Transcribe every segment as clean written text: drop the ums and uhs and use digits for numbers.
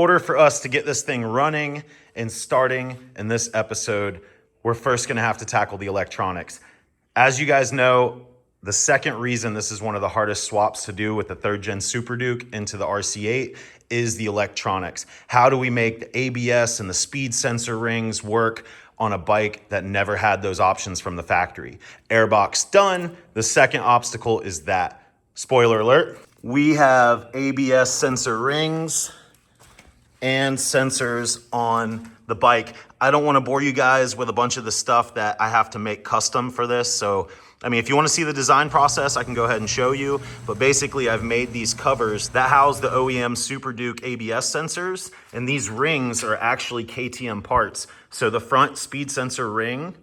order for us to get this thing running and starting in this episode, we're first gonna have to tackle the electronics. As you guys know, the second reason this is one of the hardest swaps to do with the 3rd gen Superduke into the RC8 is the electronics. How do we make the ABS and the speed sensor rings work on a bike that never had those options from the factory? Airbox done. The second obstacle is that. Spoiler alert, we have ABS sensor rings and sensors on the bike. I don't want to bore you guys with a bunch of the stuff that I have to make custom for this. So, I mean, if you want to see the design process, I can go ahead and show you. But basically, I've made these covers that house the OEM Superduke ABS sensors. And these rings are actually KTM parts. So the front speed sensor ring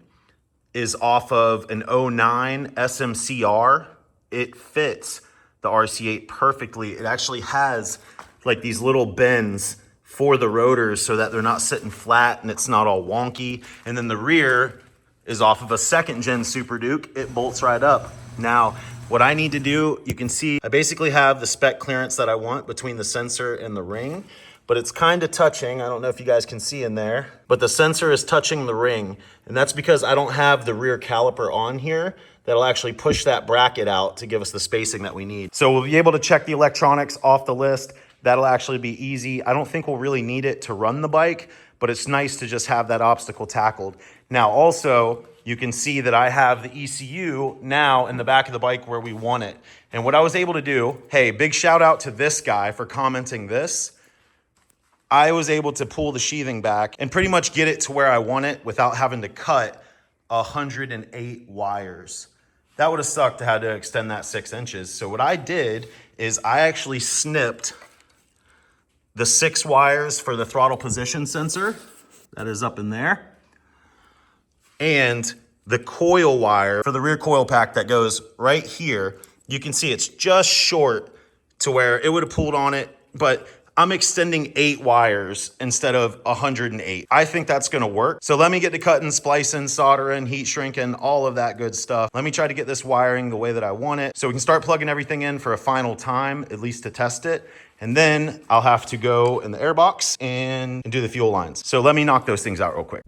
is off of an 09 SMCR. It fits the RC8 perfectly. It actually has like these little bends for the rotors so that they're not sitting flat and it's not all wonky. And then the rear is off of a 2nd gen Superduke. It bolts right up. Now, what I need to do, you can see I basically have the spec clearance that I want between the sensor and the ring, but it's kind of touching. I don't know if you guys can see in there, but the sensor is touching the ring. And that's because I don't have the rear caliper on here that'll actually push that bracket out to give us the spacing that we need. So we'll be able to check the electronics off the list. That'll actually be easy. I don't think we'll really need it to run the bike, but it's nice to just have that obstacle tackled. Now also, you can see that I have the ECU now in the back of the bike where we want it. And what I was able to do, hey, big shout out to this guy for commenting this. I was able to pull the sheathing back and pretty much get it to where I want it without having to cut 108 wires. That would have sucked to have to extend that 6 inches. So what I did is I actually snipped the 6 wires for the throttle position sensor, that is up in there, and the coil wire for the rear coil pack that goes right here. You can see it's just short to where it would have pulled on it, but I'm extending 8 wires instead of 108. I think that's gonna work. So let me get to cutting, splicing, soldering, heat shrinking, all of that good stuff. Let me try to get this wiring the way that I want it so we can start plugging everything in for a final time, at least to test it. And then I'll have to go in the airbox and do the fuel lines. So let me knock those things out real quick.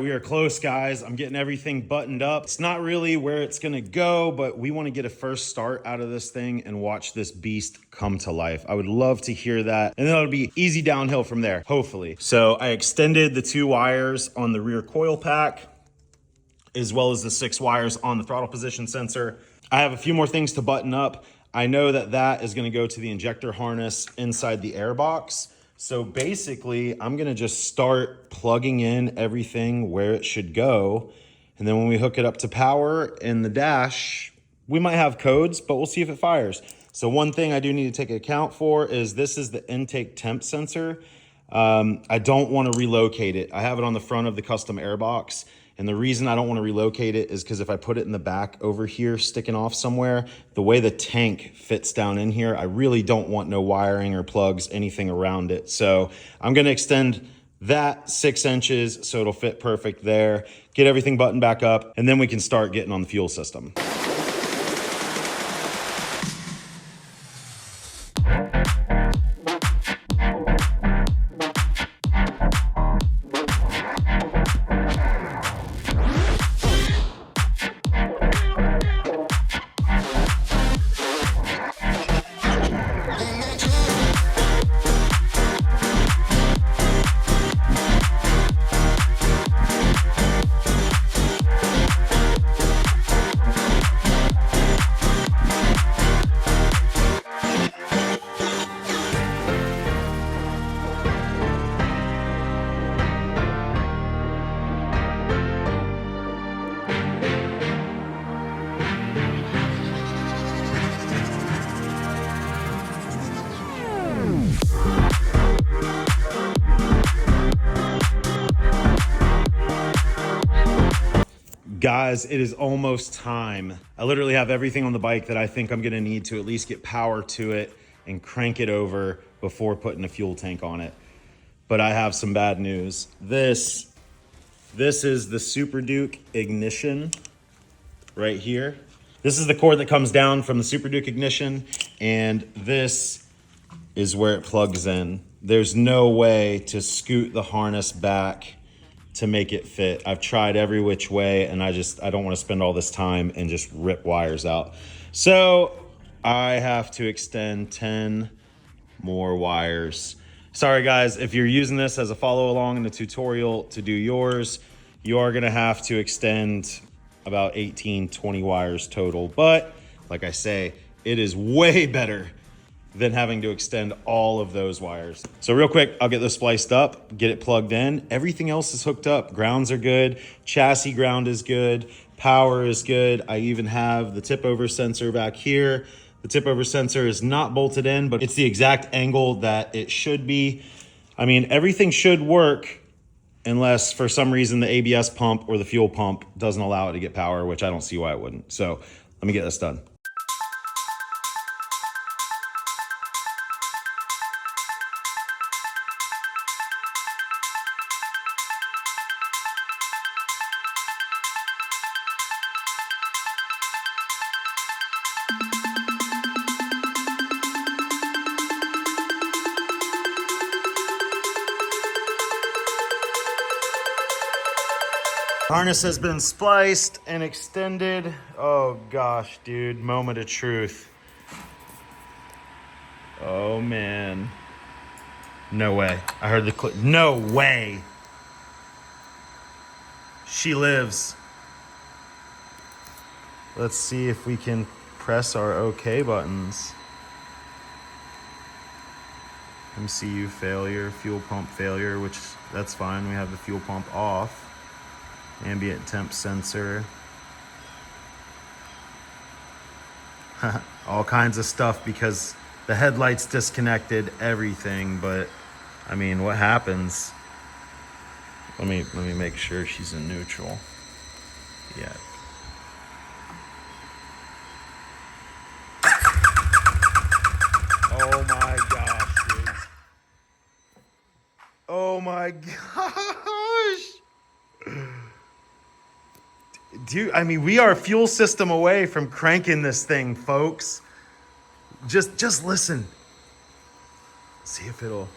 We are close, guys. I'm getting everything buttoned up. It's not really where it's gonna go, but we wanna get a first start out of this thing and watch this beast come to life. I would love to hear that. And then it'll be easy downhill from there, hopefully. So I extended the 2 wires on the rear coil pack, as well as the 6 wires on the throttle position sensor. I have a few more things to button up. I know that that is gonna go to the injector harness inside the airbox. So basically, I'm gonna just start plugging in everything where it should go. And then when we hook it up to power in the dash, we might have codes, but we'll see if it fires. So one thing I do need to take account for is this is the intake temp sensor. I don't wanna relocate it. I have it on the front of the custom airbox. And the reason I don't want to relocate it is because if I put it in the back over here, sticking off somewhere, the way the tank fits down in here, I really don't want no wiring or plugs, anything around it. So I'm going to extend that 6 inches so it'll fit perfect there, get everything buttoned back up, and then we can start getting on the fuel system. Guys, it is almost time. I literally have everything on the bike that I think I'm gonna need to at least get power to it and crank it over before putting a fuel tank on it. But I have some bad news. This is the Superduke ignition right here. This is the cord that comes down from the Superduke ignition, and this is where it plugs in. There's no way to scoot the harness back to make it fit. I've tried every which way, and I don't want to spend all this time and just rip wires out. So I have to extend 10 more wires. Sorry guys, if you're using this as a follow along in the tutorial to do yours, you are gonna have to extend about 18, 20 wires total. But like I say, it is way better than having to extend all of those wires. So real quick, I'll get this spliced up, get it plugged in. Everything else is hooked up. Grounds are good, chassis ground is good, power is good. I even have the tip over sensor back here. The tip over sensor is not bolted in, but it's the exact angle that it should be. I mean, everything should work unless for some reason the ABS pump or the fuel pump doesn't allow it to get power, which I don't see why it wouldn't. So let me get this done. Harness has been spliced and extended. Oh gosh, dude, moment of truth. Oh man. No way. I heard the click. No way. She lives. Let's see if we can press our OK buttons. MCU failure, fuel pump failure, which that's fine. We have the fuel pump off. Ambient temp sensor. All kinds of stuff because the headlights disconnected everything, but I mean, what happens? Let me make sure she's in neutral. Yeah. Oh my gosh, dude. Oh my gosh. Dude, I mean, we are a fuel system away from cranking this thing, folks. Just listen. See if it'll.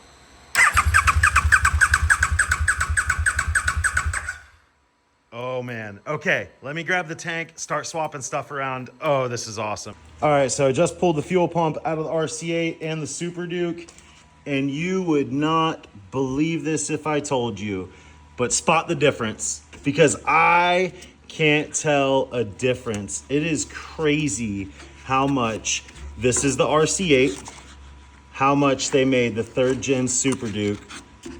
Oh man. Okay, let me grab the tank, start swapping stuff around. Oh, this is awesome. All right, so I just pulled the fuel pump out of the RC8 and the Superduke, and you would not believe this if I told you, but spot the difference because I can't tell a difference. It is crazy how much this is the RC8, how much they made the 3rd gen Superduke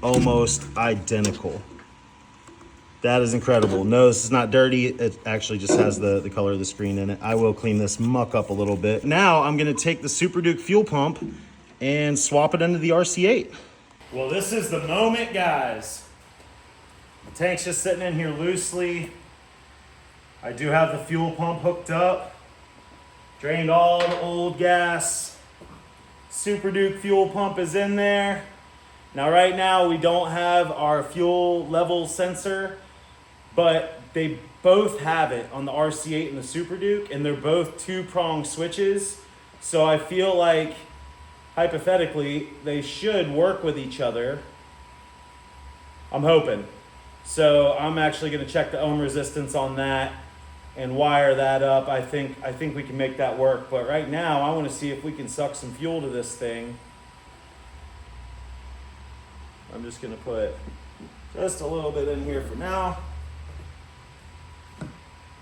almost identical. That is incredible. No, this is not dirty. It actually just has the color of the screen in it. I will clean this muck up a little bit. Now I'm gonna take the Superduke fuel pump and swap it into the RC8. Well, this is the moment, guys. The tank's just sitting in here loosely. I do have the fuel pump hooked up. Drained all the old gas. Superduke fuel pump is in there. Now right now we don't have our fuel level sensor, but they both have it on the RC8 and the Superduke, and they're both 2-prong switches. So I feel like, hypothetically, they should work with each other. I'm hoping. So I'm actually gonna check the ohm resistance on that and wire that up. I think we can make that work. But right now, I want to see if we can suck some fuel to this thing. I'm just going to put just a little bit in here for now.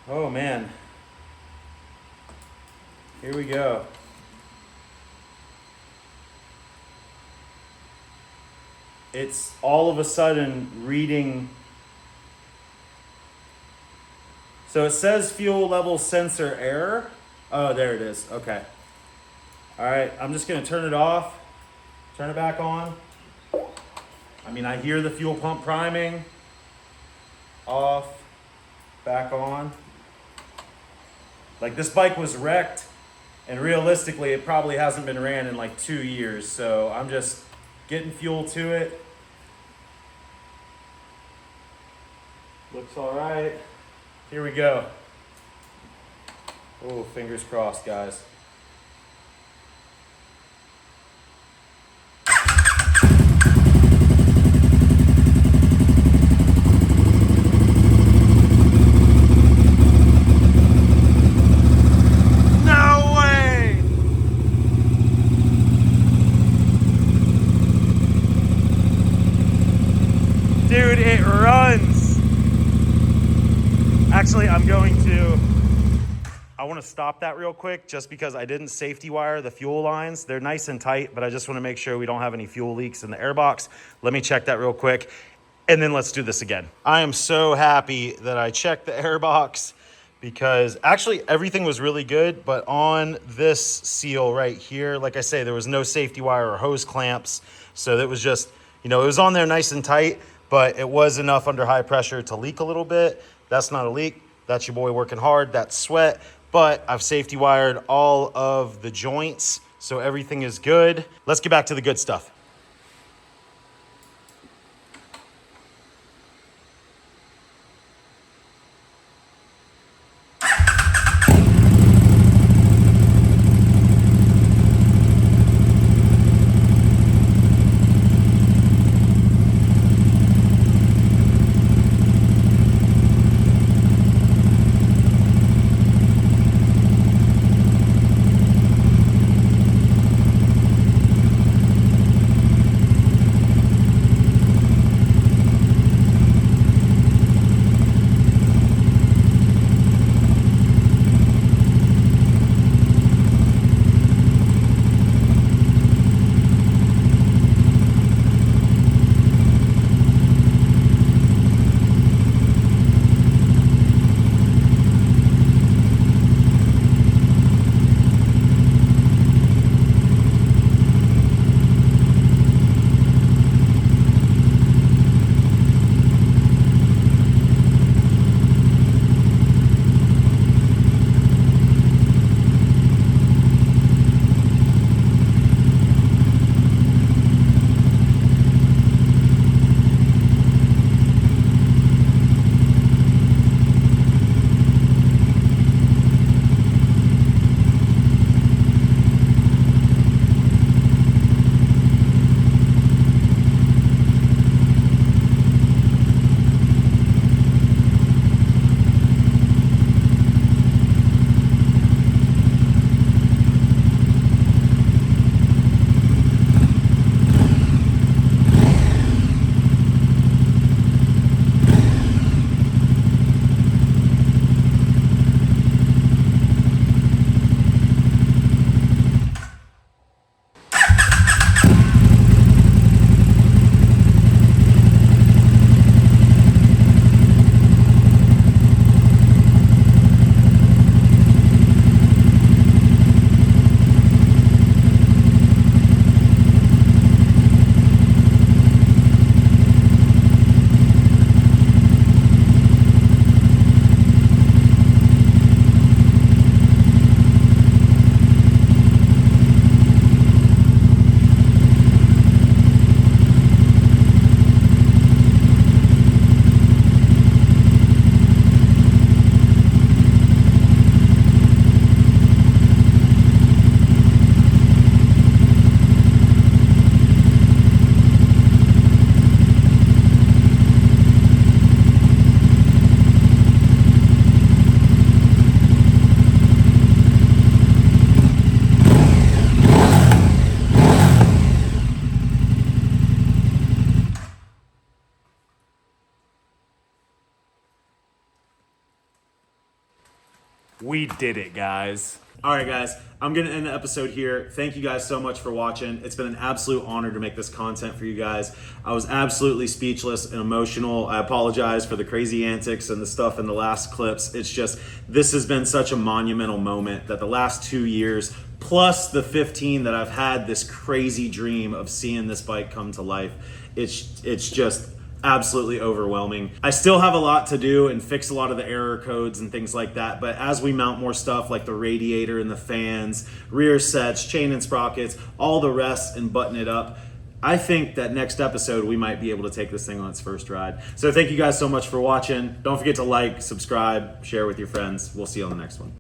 Oh man. Here we go. It's all of a sudden reading. So it says fuel level sensor error. Oh, there it is. Okay. All right, I'm just gonna turn it off, turn it back on. I mean, I hear the fuel pump priming. Off, back on. Like, this bike was wrecked, and realistically it probably hasn't been ran in like 2 years, so I'm just getting fuel to it. Looks all right. Here we go. Oh, fingers crossed, guys. Dude, it runs. Actually, I want to stop that real quick just because I didn't safety wire the fuel lines. They're nice and tight, but I just want to make sure we don't have any fuel leaks in the airbox. Let me check that real quick, and then let's do this again. I am so happy that I checked the airbox because actually everything was really good, but on this seal right here, like I say, there was no safety wire or hose clamps. So that was just, it was on there nice and tight, but it was enough under high pressure to leak a little bit. That's not a leak. That's your boy working hard. That's sweat. But I've safety wired all of the joints, so everything is good. Let's get back to the good stuff. We did it, guys. All right, guys, I'm going to end the episode here. Thank you guys so much for watching. It's been an absolute honor to make this content for you guys. I was absolutely speechless and emotional. I apologize for the crazy antics and the stuff in the last clips. It's just, this has been such a monumental moment that the last 2 years, plus the 15 that I've had this crazy dream of seeing this bike come to life, it's just absolutely overwhelming. I still have a lot to do and fix a lot of the error codes and things like that, but as we mount more stuff like the radiator and the fans, rear sets, chain and sprockets, all the rest, and button it up, I think that next episode we might be able to take this thing on its first ride. So thank you guys so much for watching. Don't forget to like, subscribe, share with your friends. We'll see you on the next one.